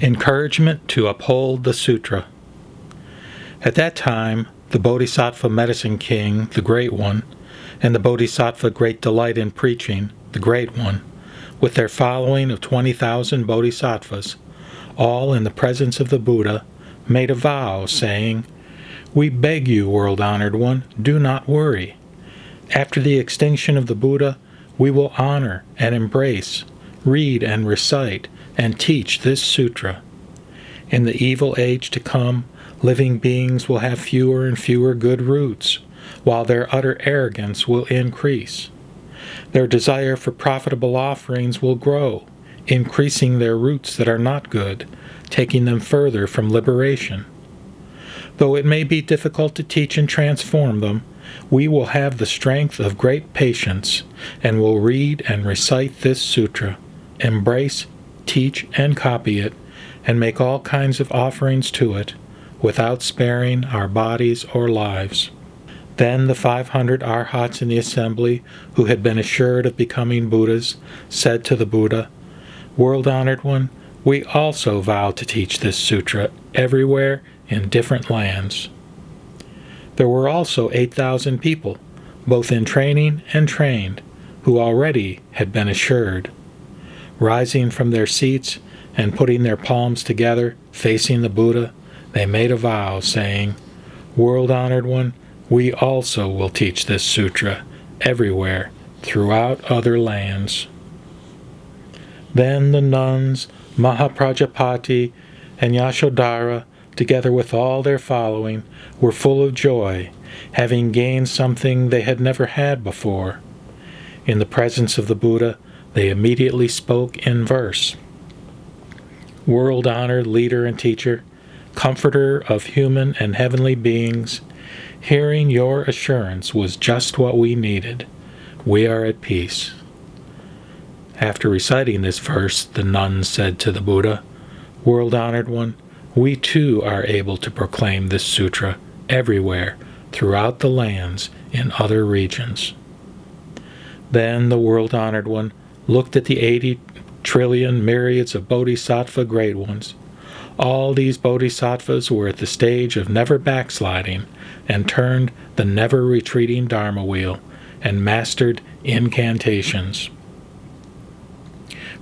Encouragement to uphold the Sutra. At that time, the Bodhisattva Medicine King, the Great One, and the Bodhisattva Great Delight in Preaching, the Great One, with their following of 20,000 bodhisattvas, all in the presence of the Buddha, made a vow, saying, "We beg you, world-honored one, do not worry. After the extinction of the Buddha, we will honor and embrace, read and recite, and teach this sutra. In the evil age to come, living beings will have fewer and fewer good roots, while their utter arrogance will increase. Their desire for profitable offerings will grow, increasing their roots that are not good, taking them further from liberation. Though it may be difficult to teach and transform them, we will have the strength of great patience, and will read and recite this sutra, embrace, teach, and copy it, and make all kinds of offerings to it, without sparing our bodies or lives." Then the 500 arhats in the assembly, who had been assured of becoming Buddhas, said to the Buddha, "World-honored one, we also vow to teach this sutra everywhere in different lands." There were also 8,000 people, both in training and trained, who already had been assured. Rising from their seats and putting their palms together, facing the Buddha, they made a vow, saying, "World-honored one, we also will teach this sutra everywhere throughout other lands." Then the nuns, Mahaprajapati, and Yashodhara, together with all their following, were full of joy, having gained something they had never had before. In the presence of the Buddha, they immediately spoke in verse. "World-honored leader and teacher, comforter of human and heavenly beings, hearing your assurance was just what we needed. We are at peace." After reciting this verse, the nuns said to the Buddha, "World-honored one, we too are able to proclaim this sutra everywhere throughout the lands in other regions." Then the world-honored one looked at the 80 trillion myriads of bodhisattva great ones. All these bodhisattvas were at the stage of never backsliding, and turned the never-retreating Dharma wheel, and mastered incantations.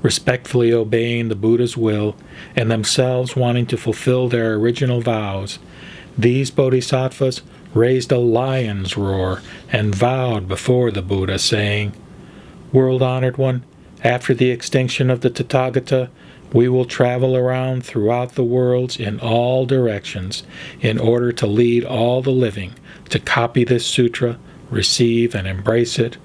Respectfully obeying the Buddha's will, and themselves wanting to fulfill their original vows, these bodhisattvas raised a lion's roar and vowed before the Buddha, saying, "World-honored one, after the extinction of the Tathagata, we will travel around throughout the worlds in all directions in order to lead all the living to copy this sutra, receive and embrace it,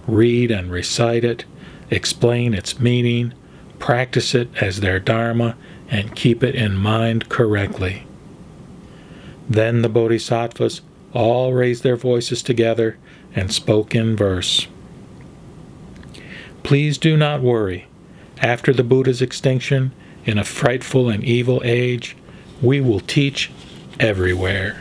read and recite it, explain its meaning, practice it as their dharma, and keep it in mind correctly." Then the bodhisattvas all raised their voices together and spoke in verse. "Please do not worry. After the Buddha's extinction, in a frightful and evil age, we will teach everywhere.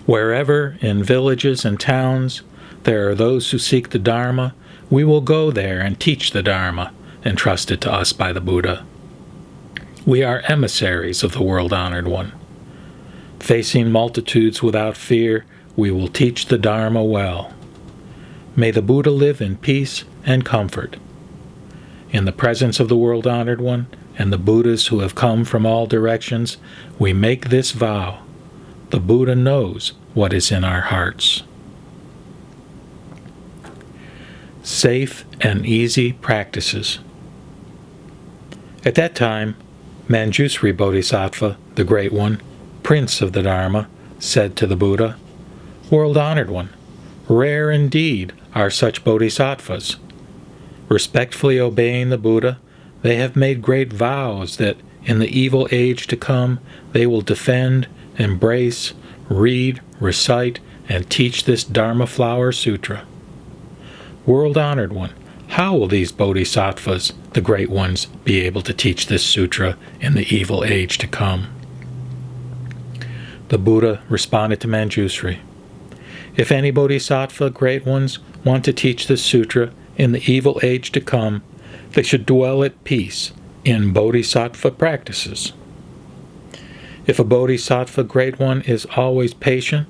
Wherever, in villages and towns, there are those who seek the Dharma, we will go there and teach the Dharma, entrusted to us by the Buddha. We are emissaries of the world-honored one. Facing multitudes without fear, we will teach the Dharma well. May the Buddha live in peace and comfort. In the presence of the world-honored one and the Buddhas who have come from all directions, we make this vow. The Buddha knows what is in our hearts." Safe and easy practices. At that time, Manjusri Bodhisattva, the Great One, Prince of the Dharma, said to the Buddha, "World-honored one, rare indeed are such bodhisattvas. Respectfully obeying the Buddha, they have made great vows that in the evil age to come they will defend, embrace, read, recite, and teach this Dharma Flower Sutra. World-honored one, how will these bodhisattvas, the great ones, be able to teach this sutra in the evil age to come?" The Buddha responded to Manjusri, "If any bodhisattva great ones want to teach this sutra in the evil age to come, they should dwell at peace, in Bodhisattva practices. If a Bodhisattva Great One is always patient,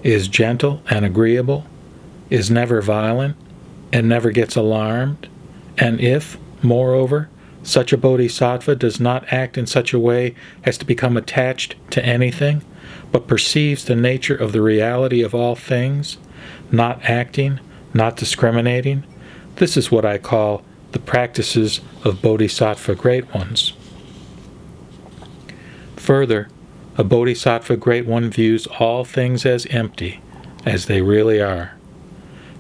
is gentle and agreeable, is never violent, and never gets alarmed, and if, moreover, such a Bodhisattva does not act in such a way as to become attached to anything, but perceives the nature of the reality of all things, not acting, not discriminating, this is what I call the practices of Bodhisattva Great Ones. Further, a Bodhisattva Great One views all things as empty, as they really are.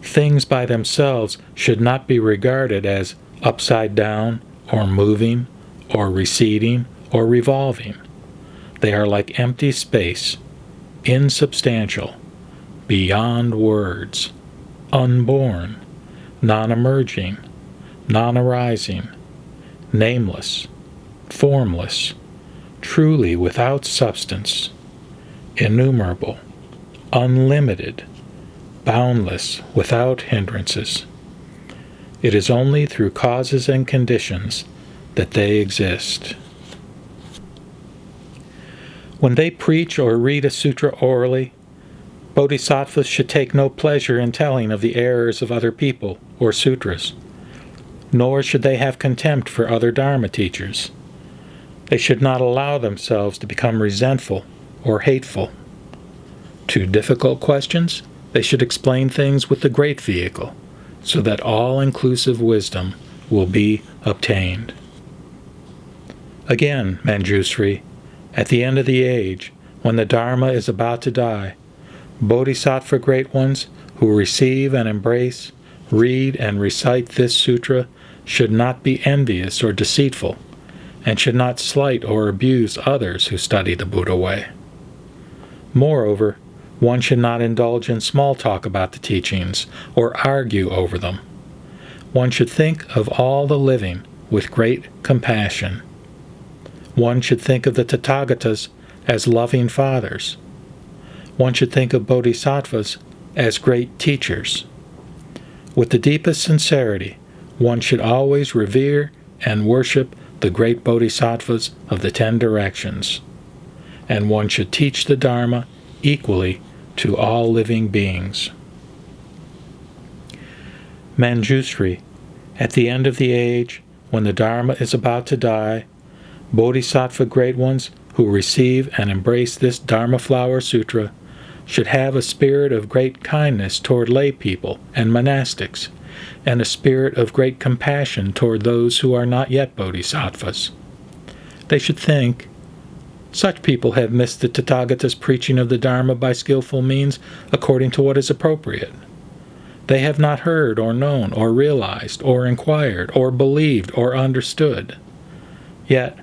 Things by themselves should not be regarded as upside down, or moving, or receding, or revolving. They are like empty space, insubstantial, beyond words, unborn, non-emerging, non-arising, nameless, formless, truly without substance, innumerable, unlimited, boundless, without hindrances. It is only through causes and conditions that they exist. When they preach or read a sutra orally, bodhisattvas should take no pleasure in telling of the errors of other people or sutras, nor should they have contempt for other Dharma teachers. They should not allow themselves to become resentful or hateful. To difficult questions, they should explain things with the great vehicle, so that all-inclusive wisdom will be obtained. Again, Manjusri, at the end of the age, when the Dharma is about to die, Bodhisattva Great Ones who receive and embrace, read and recite this sutra should not be envious or deceitful, and should not slight or abuse others who study the Buddha way. Moreover, one should not indulge in small talk about the teachings or argue over them. One should think of all the living with great compassion. One should think of the Tathagatas as loving fathers. One should think of bodhisattvas as great teachers. With the deepest sincerity, one should always revere and worship the great bodhisattvas of the 10 directions, and one should teach the Dharma equally to all living beings. Manjusri, at the end of the age, when the Dharma is about to die, Bodhisattva Great Ones who receive and embrace this Dharma Flower Sutra should have a spirit of great kindness toward lay people and monastics, and a spirit of great compassion toward those who are not yet bodhisattvas. They should think, such people have missed the Tathagata's preaching of the Dharma by skillful means according to what is appropriate. They have not heard or known or realized or inquired or believed or understood. Yet,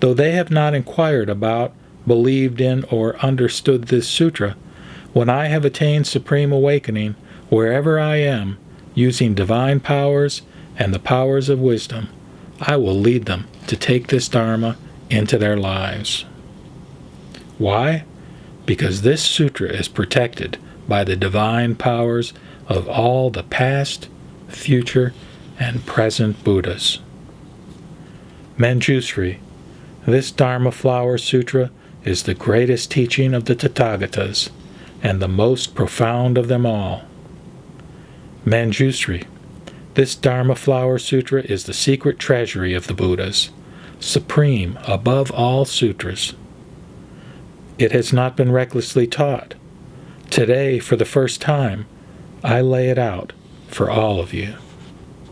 though they have not inquired about, believed in, or understood this sutra, when I have attained supreme awakening, wherever I am, using divine powers and the powers of wisdom, I will lead them to take this Dharma into their lives. Why? Because this sutra is protected by the divine powers of all the past, future, and present Buddhas. Manjusri, this Dharma Flower Sutra is the greatest teaching of the Tathagatas, and the most profound of them all. Manjusri, this Dharma Flower Sutra is the secret treasury of the Buddhas, supreme above all sutras. It has not been recklessly taught. Today, for the first time, I lay it out for all of you.